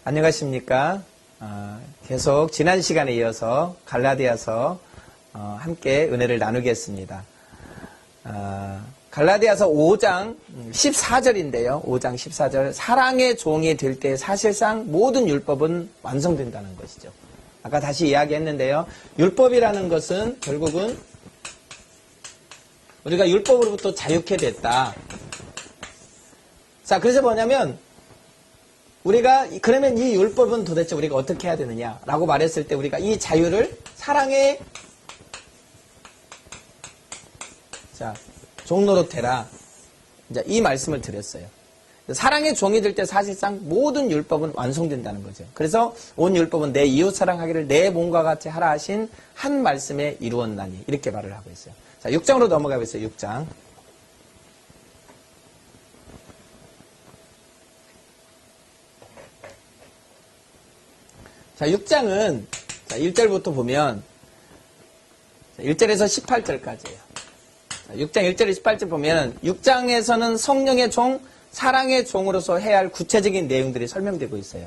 안녕하십니까. 계속 지난 시간에 이어서 갈라디아서 함께 은혜를 나누겠습니다. 갈라디아서 5장 14절인데요. 5장 14절. 사랑의 종이 될 때 사실상 모든 율법은 완성된다는 것이죠. 아까 다시 이야기했는데요. 율법이라는 것은 결국은 우리가 율법으로부터 자유케 됐다. 자, 그래서 뭐냐면 우리가 그러면 이 율법은 도대체 우리가 어떻게 해야 되느냐라고 말했을 때 우리가 이 자유를 사랑의 종노릇해라. 이제 이 말씀을 드렸어요. 사랑의 종이 될 때 사실상 모든 율법은 완성된다는 거죠. 그래서 온 율법은 내 이웃 사랑하기를 내 몸과 같이 하라 하신 한 말씀에 이루었나니 이렇게 말을 하고 있어요. 자, 6장으로 넘어가 보겠어요. 6장. 자, 6장은 1절부터 보면 1절에서 18절까지예요. 6장 1절에서 18절 보면 6장에서는 성령의 종, 사랑의 종으로서 해야 할 구체적인 내용들이 설명되고 있어요.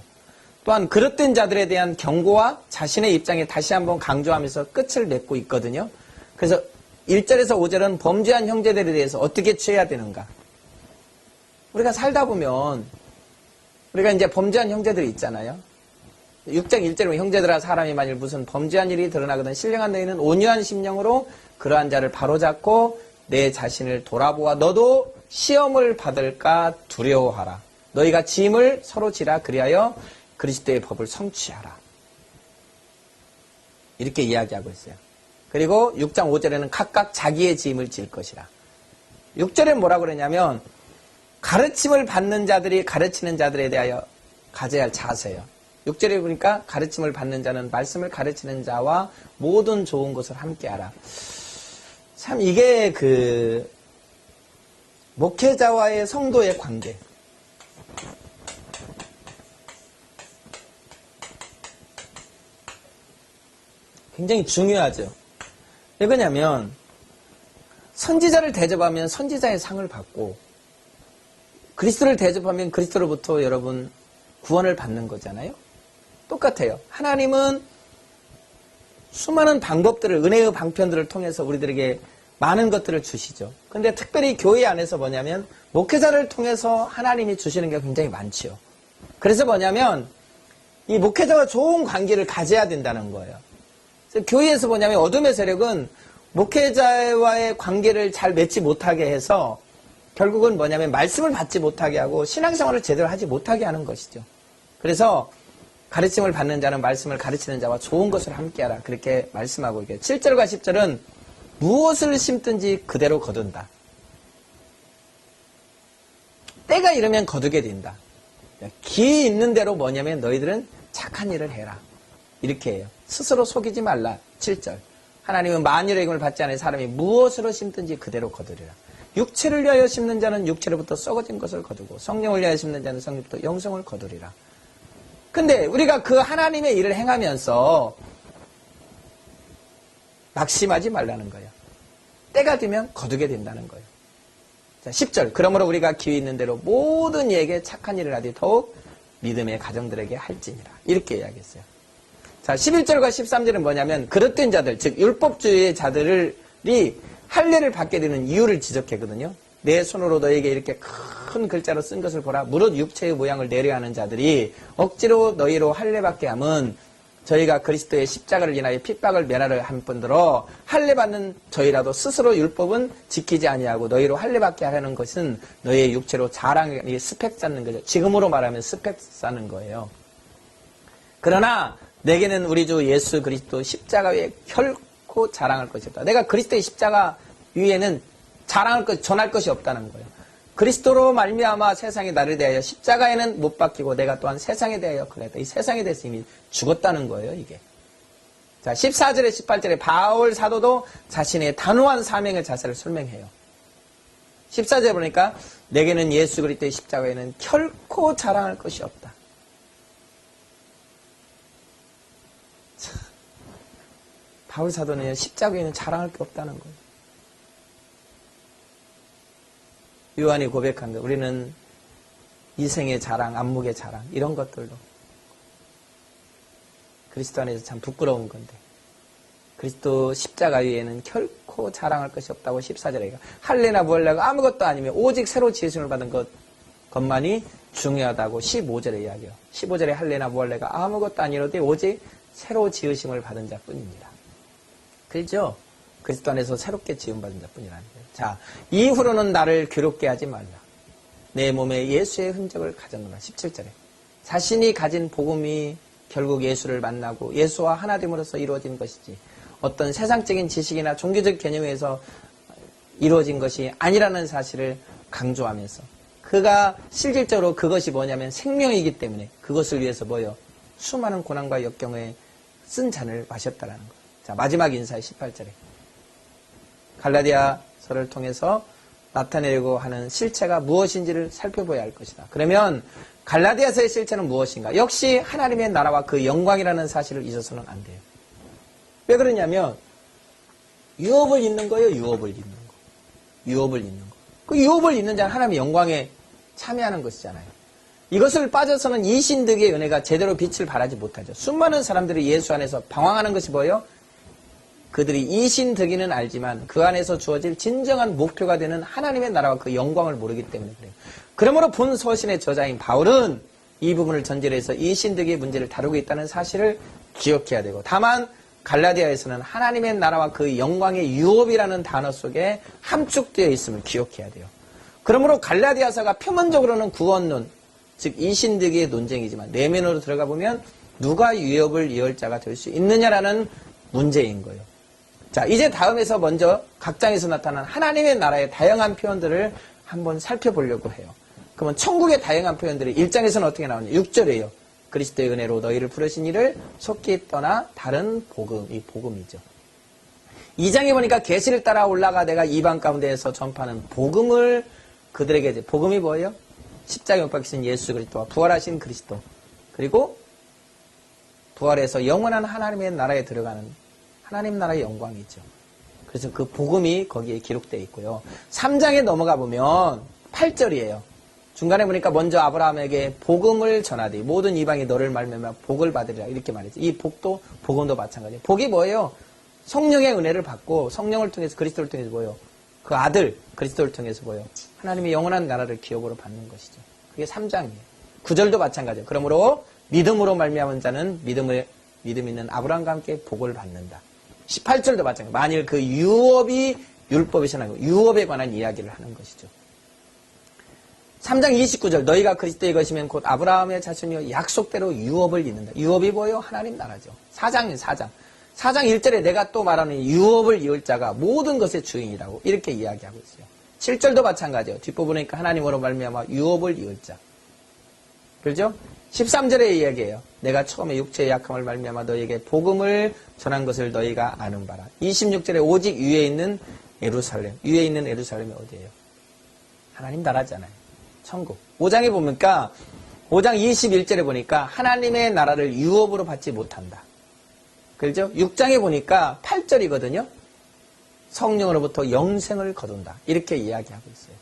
또한 그릇된 자들에 대한 경고와 자신의 입장에 다시 한번 강조하면서 끝을 맺고 있거든요. 그래서 1절에서 5절은 범죄한 형제들에 대해서 어떻게 취해야 되는가. 우리가 살다 보면 우리가 이제 범죄한 형제들이 있잖아요. 6장 1절에 형제들아 사람이 만일 무슨 범죄한 일이 드러나거든 신령한 너희는 온유한 심령으로 그러한 자를 바로잡고 내 자신을 돌아보아 너도 시험을 받을까 두려워하라. 너희가 짐을 서로 지라 그리하여 그리스도의 법을 성취하라. 이렇게 이야기하고 있어요. 그리고 6장 5절에는 각각 자기의 짐을 질 것이라. 6절에 뭐라고 그러냐면 가르침을 받는 자들이 가르치는 자들에 대하여 가져야 할 자세예요. 6절에 보니까 가르침을 받는 자는 말씀을 가르치는 자와 모든 좋은 것을 함께하라. 참 이게 목회자와의 성도의 관계. 굉장히 중요하죠. 왜 그러냐면 선지자를 대접하면 선지자의 상을 받고 그리스도를 대접하면 그리스도로부터 여러분 구원을 받는 거잖아요. 똑같아요. 하나님은 수많은 방법들을 은혜의 방편들을 통해서 우리들에게 많은 것들을 주시죠. 근데 특별히 교회 안에서 뭐냐면 목회자를 통해서 하나님이 주시는 게 굉장히 많지요. 그래서 뭐냐면 이 목회자와 좋은 관계를 가져야 된다는 거예요. 그래서 교회에서 뭐냐면 어둠의 세력은 목회자와의 관계를 잘 맺지 못하게 해서 결국은 뭐냐면 말씀을 받지 못하게 하고 신앙생활을 제대로 하지 못하게 하는 것이죠. 그래서 가르침을 받는 자는 말씀을 가르치는 자와 좋은 것을 함께하라. 그렇게 말씀하고 있고요. 7절과 10절은 무엇을 심든지 그대로 거둔다. 때가 이르면 거두게 된다. 기 있는 대로 뭐냐면 너희들은 착한 일을 해라. 이렇게 해요. 스스로 속이지 말라. 7절. 하나님은 만일의 임을 받지 않은 사람이 무엇으로 심든지 그대로 거두리라. 육체를 위하여 심는 자는 육체로부터 썩어진 것을 거두고 성령을 위하여 심는 자는 성령부터 영성을 거두리라. 근데 우리가 그 하나님의 일을 행하면서 낙심하지 말라는 거예요. 때가 되면 거두게 된다는 거예요. 자, 10절. 그러므로 우리가 기회 있는 대로 모든 이에게 착한 일을 하되 더욱 믿음의 가정들에게 할지니라. 이렇게 이야기했어요. 자, 11절과 13절은 뭐냐면 그릇된 자들, 즉 율법주의의 자들이 할례를 받게 되는 이유를 지적했거든요. 내 손으로 너에게 이렇게 큰 글자로 쓴 것을 보라. 무릇 육체의 모양을 내려 하는 자들이 억지로 너희로 할례받게 함은 저희가 그리스도의 십자가를 인하여 핍박을 면하려 한 뿐더러 할례받는 저희라도 스스로 율법은 지키지 아니하고 너희로 할례받게 하는 것은 너희의 육체로 자랑이 스펙 쌓는 거죠. 지금으로 말하면 스펙 쌓는 거예요. 그러나 내게는 우리 주 예수 그리스도 십자가 위에 결코 자랑할 것이 없다. 내가 그리스도의 십자가 위에는 전할 것이 없다는 거예요. 그리스도로 말미암아 세상이 나를 대하여 십자가에는 못 박히고 내가 또한 세상에 대하여 그랬다. 이 세상에 대해서 이미 죽었다는 거예요, 이게. 자, 14절에 18절에 바울 사도도 자신의 단호한 사명의 자세를 설명해요. 14절에 보니까 내게는 예수 그리스도의 십자가에는 결코 자랑할 것이 없다. 바울 사도는 십자가에는 자랑할 게 없다는 거예요. 요한이 고백한 것, 우리는 이생의 자랑, 안목의 자랑 이런 것들로 그리스도 안에서 참 부끄러운 건데 그리스도 십자가 위에는 결코 자랑할 것이 없다고 14절에 할례나 무할례가 아무것도 아니며 오직 새로 지으심을 받은 것만이 중요하다고 15절에 이야기해요. 15절에 할례나 무할례가 아무것도 아니로되 오직 새로 지으심을 받은 자뿐입니다. 그렇죠? 그리스도 안에서 새롭게 지음받은 자뿐이라는 거예요. 자, 이후로는 나를 괴롭게 하지 말라. 내 몸에 예수의 흔적을 가져놓으라. 17절에 자신이 가진 복음이 결국 예수를 만나고 예수와 하나됨으로써 이루어진 것이지 어떤 세상적인 지식이나 종교적 개념에서 이루어진 것이 아니라는 사실을 강조하면서 그가 실질적으로 그것이 뭐냐면 생명이기 때문에 그것을 위해서 뭐요? 수많은 고난과 역경에 쓴 잔을 마셨다라는 거예요. 자, 마지막 인사의 18절에 갈라디아서를 통해서 나타내려고 하는 실체가 무엇인지를 살펴봐야 할 것이다. 그러면 갈라디아서의 실체는 무엇인가? 역시 하나님의 나라와 그 영광이라는 사실을 잊어서는 안 돼요. 왜 그러냐면 유업을 잇는 거예요. 유업을 잇는 거. 유업을 잇는 거. 그 유업을 잇는 자는 하나님의 영광에 참여하는 것이잖아요. 이것을 빠져서는 이 신득의 은혜가 제대로 빛을 발하지 못하죠. 수많은 사람들이 예수 안에서 방황하는 것이 뭐예요? 그들이 이 신득이는 알지만 그 안에서 주어질 진정한 목표가 되는 하나님의 나라와 그 영광을 모르기 때문에 그래요. 그러므로 본 서신의 저자인 바울은 이 부분을 전제로 해서 이 신득의 문제를 다루고 있다는 사실을 기억해야 되고 다만 갈라디아에서는 하나님의 나라와 그 영광의 유업이라는 단어 속에 함축되어 있음을 기억해야 돼요. 그러므로 갈라디아서가 표면적으로는 구원론, 즉 이신득의 논쟁이지만 내면으로 들어가 보면 누가 유업을 이을 자가 될 수 있느냐라는 문제인 거예요. 자, 이제 다음에서 먼저 각 장에서 나타난 하나님의 나라의 다양한 표현들을 한번 살펴보려고 해요. 그러면 천국의 다양한 표현들이 1장에서는 어떻게 나오냐? 6절이에요. 그리스도의 은혜로 너희를 부르신 이를 속히 떠나 다른 복음, 이 복음이죠. 2장에 보니까 계시를 따라 올라가 내가 이방 가운데에서 전파하는 복음을 그들에게 이제 복음이 뭐예요? 십자가에 못 박히신 예수 그리스도와 부활하신 그리스도 그리고 부활해서 영원한 하나님의 나라에 들어가는 하나님 나라의 영광이죠. 그래서 그 복음이 거기에 기록되어 있고요. 3장에 넘어가 보면 8절이에요. 중간에 보니까 먼저 아브라함에게 복음을 전하되 모든 이방이 너를 말미암아 복을 받으리라 이렇게 말했죠. 이 복도 복음도 마찬가지예요. 복이 뭐예요? 성령의 은혜를 받고 성령을 통해서 그리스도를 통해서 뭐예요? 그 아들 그리스도를 통해서 뭐예요? 하나님의 영원한 나라를 기업으로 받는 것이죠. 그게 3장이에요. 9절도 마찬가지예요. 그러므로 믿음으로 말미암은 자는 믿음 있는 아브라함과 함께 복을 받는다. 18절도 마찬가지예요. 만일 그 유업이 율법에서 나고 유업에 관한 이야기를 하는 것이죠. 3장 29절 너희가 그리스도의 것이면 곧 아브라함의 자손이요 약속대로 유업을 잇는다. 유업이 뭐예요? 하나님 나라죠. 4장이에요. 4장 1절에 내가 또 말하는 유업을 이을 자가 모든 것의 주인이라고 이렇게 이야기하고 있어요. 7절도 마찬가지예요. 뒷부분에 있으니까 하나님으로 말미암아 유업을 이을 자. 그렇죠? 13절의 이야기예요. 내가 처음에 육체의 약함을 말미암아 너희에게 복음을 전한 것을 너희가 아는 바라. 26절에 오직 위에 있는 예루살렘. 위에 있는 예루살렘이 어디예요? 하나님 나라잖아요. 천국. 5장에 보니까 5장 21절에 보니까 하나님의 나라를 유업으로 받지 못한다. 그렇죠? 6장에 보니까 8절이거든요. 성령으로부터 영생을 거둔다. 이렇게 이야기하고 있어요.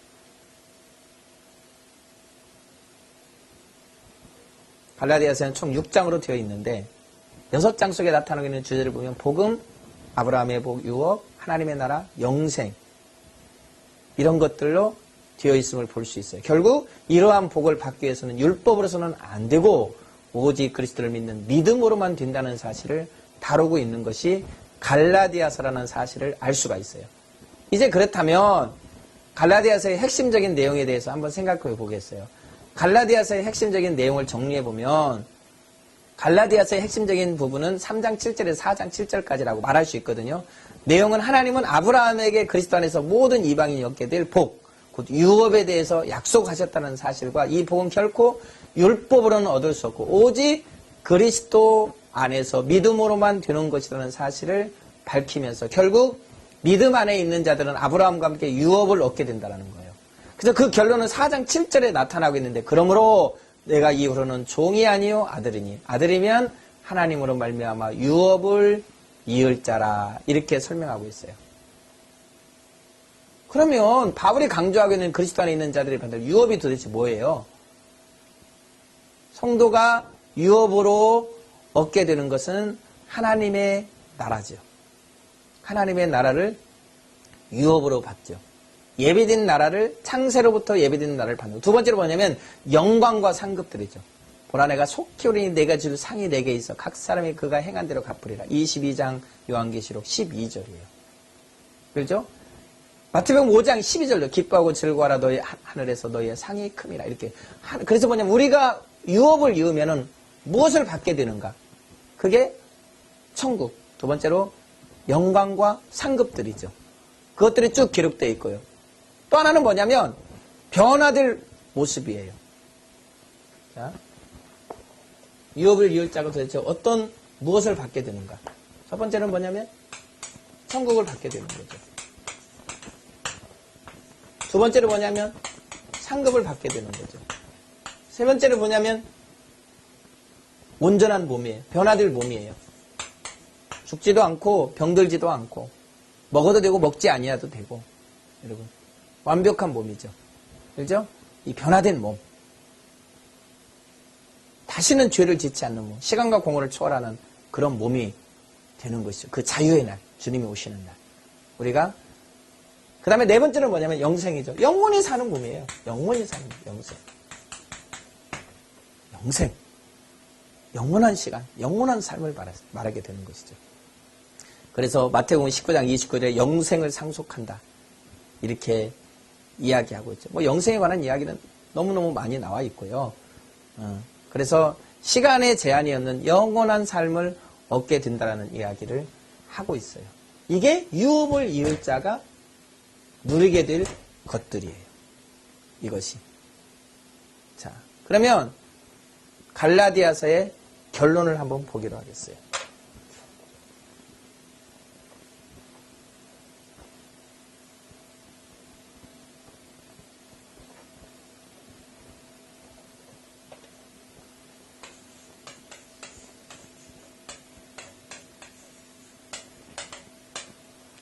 갈라디아서는 총 6장으로 되어 있는데 6장 속에 나타나고 있는 주제를 보면 복음, 아브라함의 복, 유업, 하나님의 나라, 영생 이런 것들로 되어 있음을 볼 수 있어요. 결국 이러한 복을 받기 위해서는 율법으로서는 안 되고 오직 그리스도를 믿는 믿음으로만 된다는 사실을 다루고 있는 것이 갈라디아서라는 사실을 알 수가 있어요. 이제 그렇다면 갈라디아서의 핵심적인 내용에 대해서 한번 생각해 보겠어요. 갈라디아서의 핵심적인 내용을 정리해 보면 갈라디아서의 핵심적인 부분은 3장 7절에서 4장 7절까지라고 말할 수 있거든요. 내용은 하나님은 아브라함에게 그리스도 안에서 모든 이방인이 얻게 될 복, 곧 유업에 대해서 약속하셨다는 사실과 이 복은 결코 율법으로는 얻을 수 없고 오직 그리스도 안에서 믿음으로만 되는 것이라는 사실을 밝히면서 결국 믿음 안에 있는 자들은 아브라함과 함께 유업을 얻게 된다는 거예요. 그래서 그 결론은 4장 7절에 나타나고 있는데 그러므로 내가 이후로는 종이 아니요 아들이니 아들이면 하나님으로 말미암아 유업을 이을 자라 이렇게 설명하고 있어요. 그러면 바울이 강조하고 있는 그리스도 안에 있는 자들이 받을 유업이 도대체 뭐예요? 성도가 유업으로 얻게 되는 것은 하나님의 나라죠. 하나님의 나라를 유업으로 받죠. 예비된 나라를, 창세로부터 예비된 나라를 받는. 두 번째로 뭐냐면 영광과 상급들이죠. 보라 내가 속히 오리니 내가 줄 상이 내게 있어 각 사람이 그가 행한 대로 갚으리라. 22장 요한계시록 12절이에요. 그렇죠? 마태복음 5장 12절로 기뻐하고 즐거워하라 너희 하늘에서 너희의 상이 큼이라. 이렇게. 그래서 뭐냐면 우리가 유업을 이으면은 무엇을 받게 되는가? 그게 천국. 두 번째로 영광과 상급들이죠. 그것들이 쭉 기록되어 있고요. 또 하나는 뭐냐면 변화될 모습이에요. 자, 유업을 이을 자가 도대체 무엇을 받게 되는가? 첫 번째는 뭐냐면 천국을 받게 되는 거죠. 두 번째로 뭐냐면 상급을 받게 되는 거죠. 세 번째로 뭐냐면 온전한 몸이에요. 변화될 몸이에요. 죽지도 않고 병들지도 않고 먹어도 되고 먹지 아니어도 되고 여러분 완벽한 몸이죠. 그렇죠? 이 변화된 몸. 다시는 죄를 짓지 않는 몸. 시간과 공허를 초월하는 그런 몸이 되는 것이죠. 그 자유의 날. 주님이 오시는 날. 우리가 그 다음에 네 번째는 뭐냐면 영생이죠. 영원히 사는 몸이에요. 영원히 사는 영생. 영생. 영원한 시간, 영원한 삶을 말하게 되는 것이죠. 그래서 마태복음 19장 29절에 영생을 상속한다. 이렇게 이야기하고 있죠. 뭐 영생에 관한 이야기는 너무너무 많이 나와 있고요. 그래서 시간의 제한이 없는 영원한 삶을 얻게 된다는 이야기를 하고 있어요. 이게 유업을 이을 자가 누리게 될 것들이에요. 이것이. 자, 그러면 갈라디아서의 결론을 한번 보기로 하겠어요.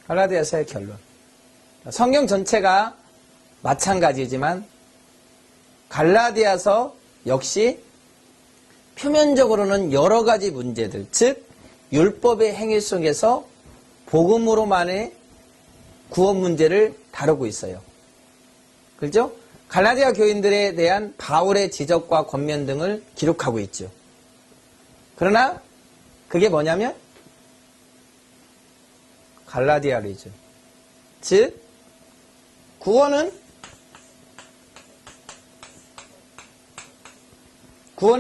갈라디아서의 결론. 성경 전체가 마찬가지지만 갈라디아서 역시 표면적으로는 여러 가지 문제들, 즉 율법의 행위 속에서 복음으로만의 구원 문제를 다루고 있어요. 그렇죠? 갈라디아 교인들에 대한 바울의 지적과 권면 등을 기록하고 있죠. 그러나 그게 뭐냐면 갈라디아리즘, 즉 구원의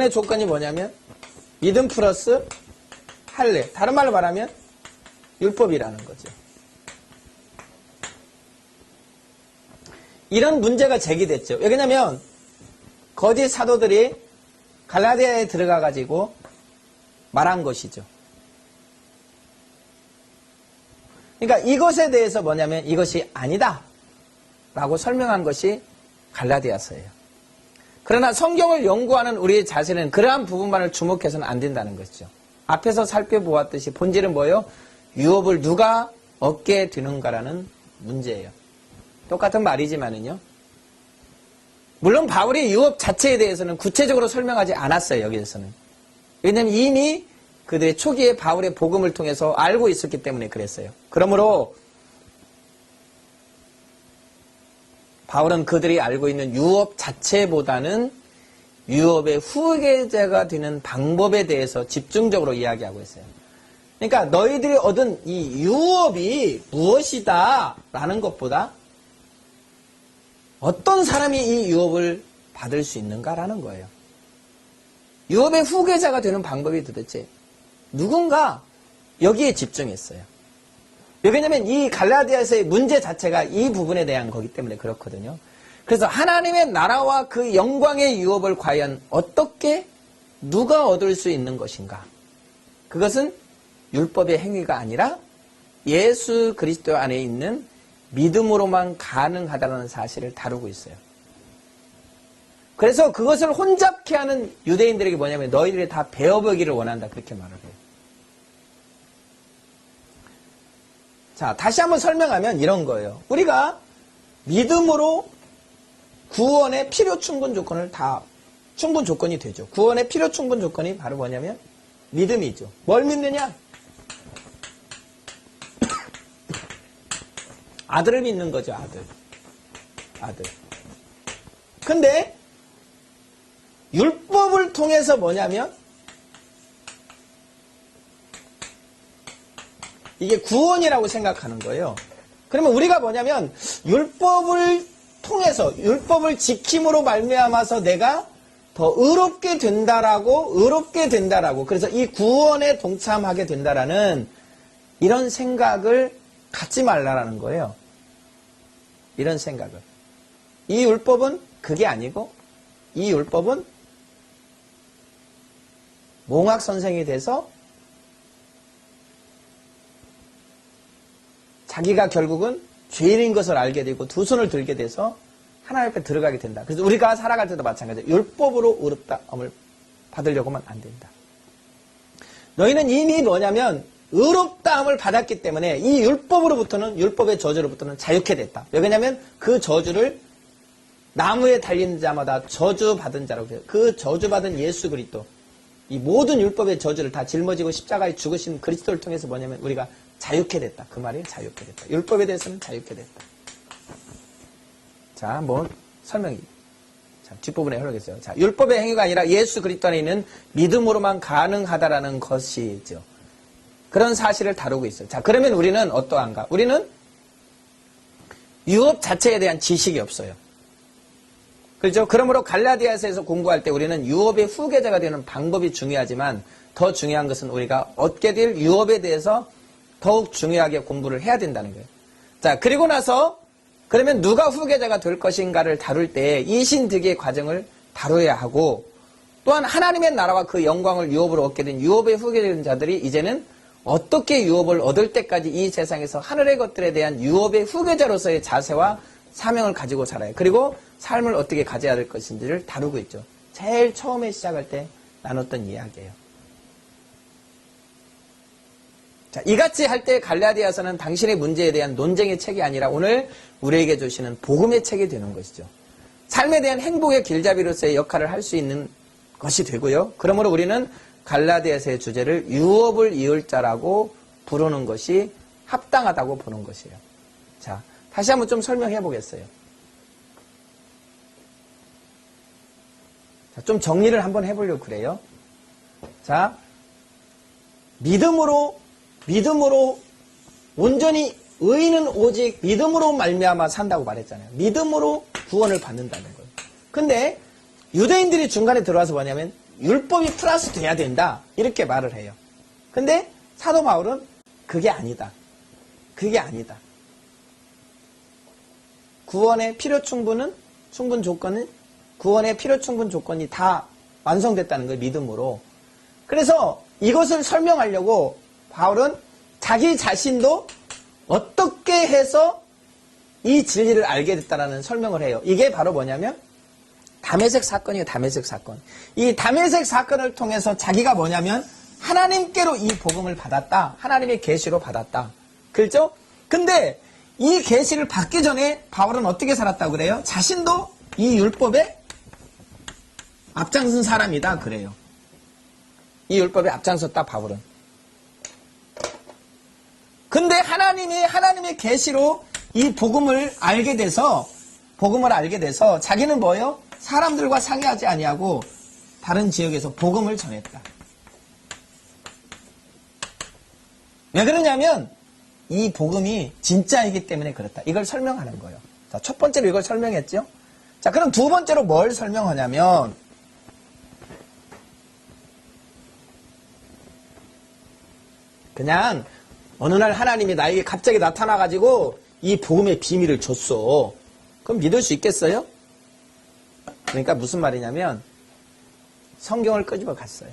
조건이 뭐냐면 믿음 플러스 할례, 다른 말로 말하면 율법이라는 거죠. 이런 문제가 제기됐죠. 왜냐하면 거짓 사도들이 갈라디아에 들어가 가지고 말한 것이죠. 그러니까 이것에 대해서 뭐냐면 이것이 아니다 라고 설명한 것이 갈라디아서예요. 그러나 성경을 연구하는 우리의 자세는 그러한 부분만을 주목해서는 안 된다는 것이죠. 앞에서 살펴보았듯이 본질은 뭐예요? 유업을 누가 얻게 되는가라는 문제예요. 똑같은 말이지만은요. 물론 바울이 유업 자체에 대해서는 구체적으로 설명하지 않았어요. 여기에서는. 왜냐하면 이미 그들의 초기에 바울의 복음을 통해서 알고 있었기 때문에 그랬어요. 그러므로 바울은 그들이 알고 있는 유업 자체보다는 유업의 후계자가 되는 방법에 대해서 집중적으로 이야기하고 있어요. 그러니까 너희들이 얻은 이 유업이 무엇이다 라는 것보다 어떤 사람이 이 유업을 받을 수 있는가라는 거예요. 유업의 후계자가 되는 방법이 도대체 누군가 여기에 집중했어요. 왜냐하면 이 갈라디아서의 문제 자체가 이 부분에 대한 거기 때문에 그렇거든요. 그래서 하나님의 나라와 그 영광의 유업을 과연 어떻게 누가 얻을 수 있는 것인가? 그것은 율법의 행위가 아니라 예수 그리스도 안에 있는 믿음으로만 가능하다는 사실을 다루고 있어요. 그래서 그것을 혼잡케 하는 유대인들에게 뭐냐면 너희들이 다 배워보기를 원한다 그렇게 말을 해요. 자, 다시 한번 설명하면 이런 거예요. 우리가 믿음으로 구원의 필요 충분 조건을 충분 조건이 되죠. 구원의 필요 충분 조건이 바로 뭐냐면 믿음이죠. 뭘 믿느냐? 아들을 믿는 거죠, 아들. 근데 율법을 통해서 뭐냐면 이게 구원이라고 생각하는 거예요. 그러면 우리가 뭐냐면 율법을 통해서 율법을 지킴으로 말미암아서 내가 더 의롭게 된다라고 그래서 이 구원에 동참하게 된다라는 이런 생각을 갖지 말라라는 거예요. 이런 생각을. 이 율법은 그게 아니고 이 율법은 몽학 선생이 돼서 자기가 결국은 죄인인 것을 알게 되고 두 손을 들게 돼서 하나님 앞에 들어가게 된다. 그래서 우리가 살아갈 때도 마찬가지예요. 율법으로 의롭다함을 받으려고만 안 된다. 너희는 이미 뭐냐면 의롭다함을 받았기 때문에 이 율법으로부터는 율법의 저주로부터는 자유케 됐다. 왜냐하면 그 저주를 나무에 달린 자마다 저주받은 자라고 해요. 그 저주받은 예수 그리스도 이 모든 율법의 저주를 다 짊어지고 십자가에 죽으신 그리스도를 통해서 뭐냐면 우리가 자유케 됐다. 그 말이에요. 자유케 됐다. 율법에 대해서는 자유케 됐다. 자, 한번 설명이. 자, 뒷부분에 흐르겠어요. 자, 율법의 행위가 아니라 예수 그리스도 안에 있는 믿음으로만 가능하다라는 것이죠. 그런 사실을 다루고 있어요. 자, 그러면 우리는 어떠한가? 우리는 율법 자체에 대한 지식이 없어요. 그렇죠? 그러므로 갈라디아서에서 공부할 때 우리는 율법의 후계자가 되는 방법이 중요하지만 더 중요한 것은 우리가 얻게 될 율법에 대해서 더욱 중요하게 공부를 해야 된다는 거예요. 자, 그리고 나서 그러면 누가 후계자가 될 것인가를 다룰 때 이신득의 과정을 다뤄야 하고 또한 하나님의 나라와 그 영광을 율법으로 얻게 된 율법의 후계된 자들이 이제는 어떻게 율법을 얻을 때까지 이 세상에서 하늘의 것들에 대한 율법의 후계자로서의 자세와 사명을 가지고 살아요. 그리고 삶을 어떻게 가져야 될 것인지를 다루고 있죠. 제일 처음에 시작할 때 나눴던 이야기예요. 자, 이같이 할 때 갈라디아서는 당신의 문제에 대한 논쟁의 책이 아니라 오늘 우리에게 주시는 복음의 책이 되는 것이죠. 삶에 대한 행복의 길잡이로서의 역할을 할 수 있는 것이 되고요. 그러므로 우리는 갈라디아서의 주제를 율법을 이을 자라고 부르는 것이 합당하다고 보는 것이에요. 자, 다시 한번 좀 설명해 보겠어요. 자, 좀 정리를 한번 해보려고 그래요. 자, 믿음으로 온전히 의인은 오직 믿음으로 말미암아 산다고 말했잖아요. 믿음으로 구원을 받는다는 거예요. 근데 유대인들이 중간에 들어와서 뭐냐면 율법이 플러스 돼야 된다 이렇게 말을 해요. 근데 사도 바울은 그게 아니다. 그게 아니다. 구원의 필요 충분 조건은 구원의 필요 충분 조건이 다 완성됐다는 거예요. 믿음으로. 그래서 이것을 설명하려고 바울은 자기 자신도 어떻게 해서 이 진리를 알게 됐다라는 설명을 해요. 이게 바로 뭐냐면 다메섹 사건이에요. 다메섹 사건. 이 다메섹 사건을 통해서 자기가 뭐냐면 하나님께로 이 복음을 받았다. 하나님의 계시로 받았다. 그렇죠? 근데 이 계시를 받기 전에 바울은 어떻게 살았다고 그래요? 자신도 이 율법에 앞장선 사람이다 그래요. 이 율법에 앞장섰다 바울은. 근데 하나님의 계시로 이 복음을 알게 돼서 자기는 뭐예요? 사람들과 상의하지 아니하고 다른 지역에서 복음을 전했다. 왜 그러냐면 이 복음이 진짜이기 때문에 그렇다. 이걸 설명하는 거예요. 자, 첫 번째로 이걸 설명했죠. 자, 그럼 두 번째로 뭘 설명하냐면 그냥 어느 날 하나님이 나에게 갑자기 나타나가지고 이 복음의 비밀을 줬어. 그럼 믿을 수 있겠어요? 그러니까 무슨 말이냐면 성경을 끄집어 갔어요.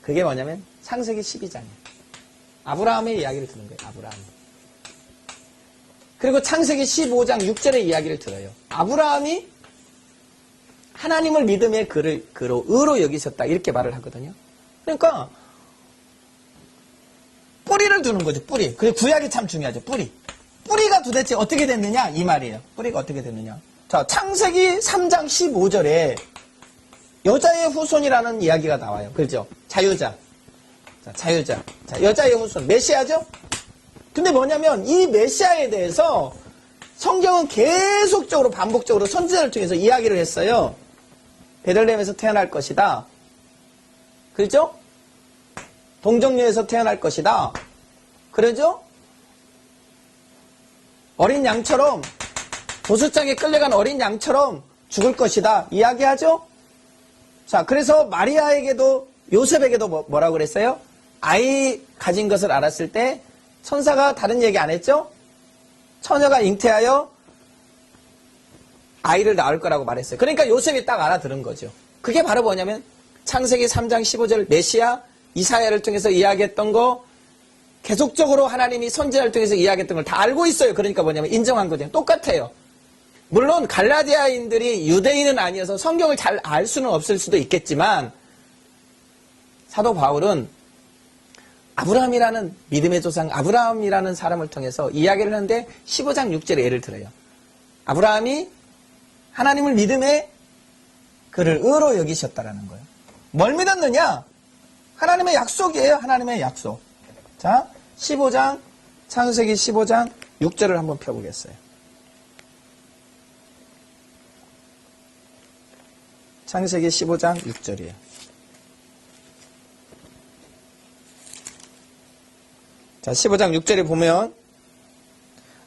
그게 뭐냐면 창세기 12장이에요. 아브라함의 이야기를 듣는 거예요. 아브라함. 그리고 창세기 15장 6절의 이야기를 들어요. 아브라함이 하나님을 믿음의 그로 의로 여기셨다 이렇게 말을 하거든요. 그러니까 뿌리를 두는 거죠. 뿌리. 그리고 구약이 참 중요하죠. 뿌리가 도대체 어떻게 됐느냐 이 말이에요. 뿌리가 어떻게 됐느냐. 자, 창세기 3장 15절에 여자의 후손이라는 이야기가 나와요. 그렇죠? 자유자. 자, 자유자. 자, 여자의 후손. 메시아죠? 근데 뭐냐면 이 메시아에 대해서 성경은 계속적으로 반복적으로 선지자를 통해서 이야기를 했어요. 베들레헴에서 태어날 것이다. 그렇죠? 동정녀에서 태어날 것이다. 그러죠? 어린 양처럼 도수장에 끌려간 어린 양처럼 죽을 것이다. 이야기하죠? 자, 그래서 마리아에게도 요셉에게도 뭐라고 그랬어요? 아이 가진 것을 알았을 때 천사가 다른 얘기 안 했죠? 처녀가 잉태하여 아이를 낳을 거라고 말했어요. 그러니까 요셉이 딱 알아들은 거죠. 그게 바로 뭐냐면 창세기 3장 15절 메시아 이사야를 통해서 이야기했던 거 계속적으로 하나님이 선지자를 통해서 이야기했던 걸 다 알고 있어요. 그러니까 뭐냐면 인정한 거죠. 똑같아요. 물론 갈라디아인들이 유대인은 아니어서 성경을 잘 알 수는 없을 수도 있겠지만 사도 바울은 아브라함이라는 믿음의 조상 아브라함이라는 사람을 통해서 이야기를 하는데 15장 6절에 예를 들어요. 아브라함이 하나님을 믿음에 그를 의로 여기셨다라는 거예요. 뭘 믿었느냐? 하나님의 약속이에요. 하나님의 약속. 자, 15장 창세기 15장 6절을 한번 펴보겠어요. 창세기 15장 6절이에요. 자, 15장 6절에 보면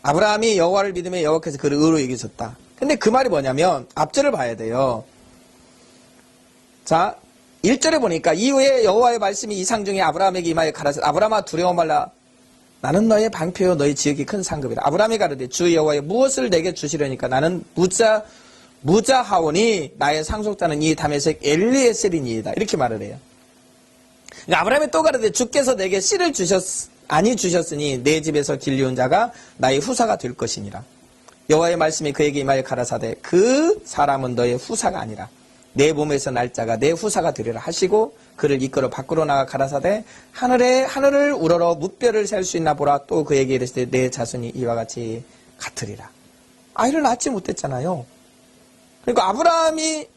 아브라함이 여호와를 믿음에 여호와께서 그를 의로 여기셨다. 근데 그 말이 뭐냐면 앞절을 봐야 돼요. 자, 1절에 보니까 이후에 여호와의 말씀이 이상 중에 아브라함에게 임하여 가라사대 아브라함아 두려워 말라. 나는 너의 방패요 너의 지극히 큰 상급이다. 아브라함이 가르되 주 여호와의 무엇을 내게 주시려니까 나는 무자하오니 나의 상속자는 이 다메섹 엘리에셀이니이다. 이렇게 말을 해요. 그러니까 아브라함이 또 가르되 주께서 내게 씨를 아니 주셨으니 내 집에서 길리온 자가 나의 후사가 될 것이니라. 여호와의 말씀이 그에게 임하여 가라사대 그 사람은 너의 후사가 아니라 내 몸에서 날 자가 내 후사가 되리라 하시고 그를 이끌어 밖으로 나가 가라사대 하늘을 우러러 무뼈를 셀 수 있나 보라. 또 그에게 이르시되 내 자손이 이와 같이 같으리라. 아이를 낳지 못했잖아요. 그러니까 아브라함이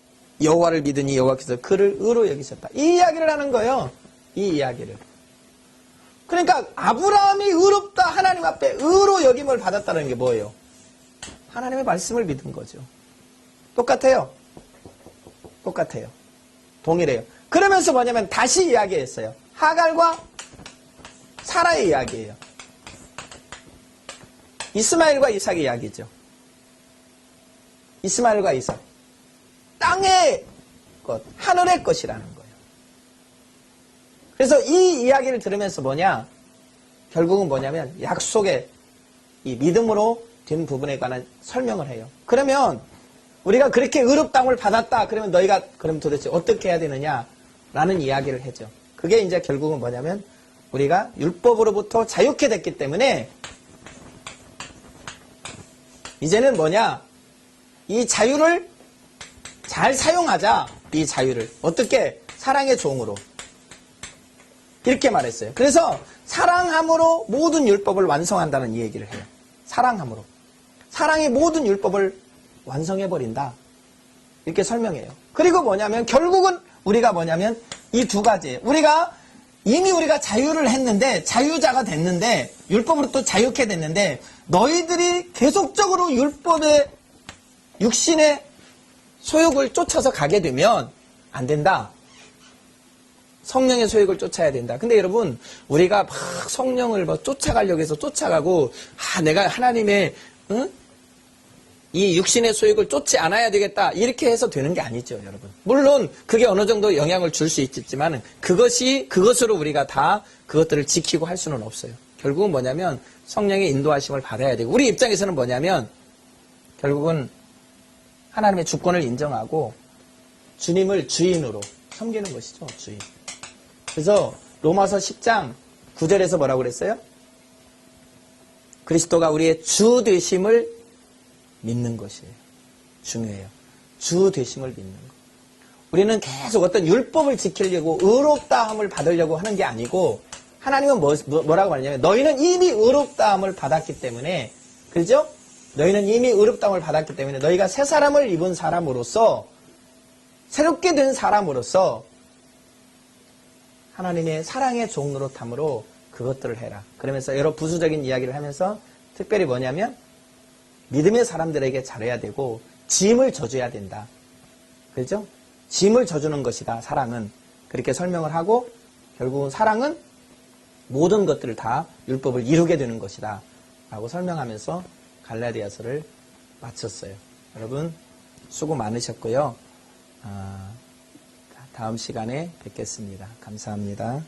여호와를 믿으니 여호와께서 그를 의로 여기셨다. 이 이야기를 하는 거예요. 이 이야기를. 그러니까 아브라함이 의롭다 하나님 앞에 의로 여김을 받았다는 게 뭐예요? 하나님의 말씀을 믿은 거죠. 똑같아요. 똑같아요. 동일해요. 그러면서 뭐냐면 다시 이야기했어요. 하갈과 사라의 이야기예요. 이스마엘과 이삭의 이야기죠. 이스마엘과 이삭. 땅의 것, 하늘의 것이라는 거예요. 그래서 이 이야기를 들으면서 뭐냐? 결국은 뭐냐면 약속의 이 믿음으로 된 부분에 관한 설명을 해요. 그러면 우리가 그렇게 의롭다함을 받았다. 그러면 너희가 그럼 도대체 어떻게 해야 되느냐? 라는 이야기를 하죠. 그게 이제 결국은 뭐냐면 우리가 율법으로부터 자유케 됐기 때문에 이제는 뭐냐? 이 자유를 잘 사용하자. 이 자유를. 어떻게? 사랑의 종으로. 이렇게 말했어요. 그래서 사랑함으로 모든 율법을 완성한다는 이 얘기를 해요. 사랑함으로. 사랑이 모든 율법을 완성해버린다. 이렇게 설명해요. 그리고 뭐냐면 결국은 우리가 뭐냐면 이 두 가지예요. 이미 우리가 자유를 했는데 자유자가 됐는데 율법으로 또 자유케 됐는데 너희들이 계속적으로 율법의 육신의 소욕을 쫓아서 가게 되면 안 된다. 성령의 소욕을 쫓아야 된다. 근데 여러분 우리가 막 성령을 쫓아가려고 해서 쫓아가고 내가 하나님의 이 육신의 소욕을 쫓지 않아야 되겠다. 이렇게 해서 되는 게 아니죠, 여러분. 물론 그게 어느 정도 영향을 줄 수 있지만 그것으로 우리가 다 그것들을 지키고 할 수는 없어요. 결국은 뭐냐면 성령의 인도하심을 받아야 되고 우리 입장에서는 뭐냐면 결국은 하나님의 주권을 인정하고 주님을 주인으로 섬기는 것이죠, 주인. 그래서 로마서 10장 9절에서 뭐라고 그랬어요? 그리스도가 우리의 주 되심을 믿는 것이에요. 중요해요. 주 되심을 믿는 것. 우리는 계속 어떤 율법을 지키려고 의롭다함을 받으려고 하는 게 아니고 하나님은 뭐라고 말하냐면 너희는 이미 의롭다함을 받았기 때문에 그렇죠? 너희는 이미 의롭다함을 받았기 때문에 너희가 새 사람을 입은 사람으로서 새롭게 된 사람으로서 하나님의 사랑의 종 노릇함으로 그것들을 해라. 그러면서 여러 부수적인 이야기를 하면서 특별히 뭐냐면 믿음의 사람들에게 잘해야 되고 짐을 져줘야 된다. 그렇죠? 짐을 져주는 것이다. 사랑은. 그렇게 설명을 하고 결국은 사랑은 모든 것들을 다 율법을 이루게 되는 것이다. 라고 설명하면서 갈라디아서를 마쳤어요. 여러분 수고 많으셨고요. 다음 시간에 뵙겠습니다. 감사합니다.